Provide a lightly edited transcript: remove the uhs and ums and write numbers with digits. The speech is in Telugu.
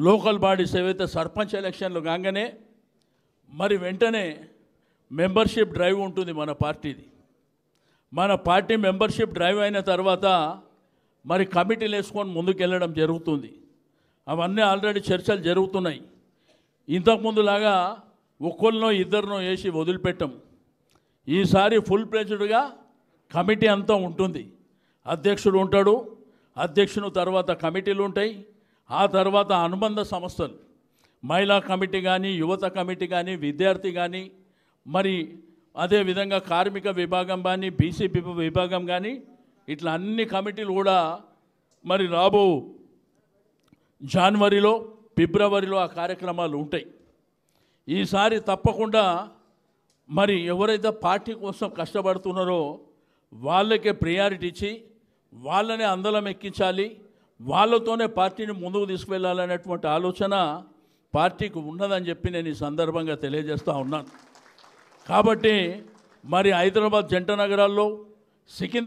లోకల్ బాడీస్ ఏవైతే సర్పంచ్ ఎలక్షన్లు కాగానే మరి వెంటనే మెంబర్షిప్ డ్రైవ్ ఉంటుంది మన పార్టీది. మన పార్టీ మెంబర్షిప్ డ్రైవ్ అయిన తర్వాత మరి కమిటీలు వేసుకొని ముందుకెళ్ళడం జరుగుతుంది. అవన్నీ ఆల్రెడీ చర్చలు జరుగుతున్నాయి. ఇంతకుముందులాగా ఒక్కరినో ఇద్దరినో వేసి వదిలిపెట్టం. ఈసారి ఫుల్ ప్లేజ్డ్గా కమిటీ అంతా ఉంటుంది. అధ్యక్షుడు ఉంటాడు, అధ్యక్షుని తర్వాత కమిటీలు ఉంటాయి. ఆ తర్వాత అనుబంధ సంస్థలు, మహిళా కమిటీ కానీ, యువత కమిటీ కానీ, విద్యార్థి కానీ, మరి అదేవిధంగా కార్మిక విభాగం కానీ, బీసీ విభాగం కానీ, ఇట్లా అన్ని కమిటీలు కూడా మరి రాబో జనవరిలో ఫిబ్రవరిలో ఆ కార్యక్రమాలు ఉంటాయి. ఈసారి తప్పకుండా మరి ఎవరైతే పార్టీ కోసం కష్టపడుతున్నారో వాళ్ళకే ప్రయారిటీ ఇచ్చి వాళ్ళనే అందలం ఎక్కించాలి, వాళ్ళతోనే పార్టీని ముందుకు తీసుకువెళ్ళాలనేటువంటి ఆలోచన పార్టీకి ఉన్నదని చెప్పి నేను ఈ సందర్భంగా తెలియజేస్తూ ఉన్నాను. కాబట్టి మరి హైదరాబాద్ జంట నగరాల్లో సికింద్రాబాద్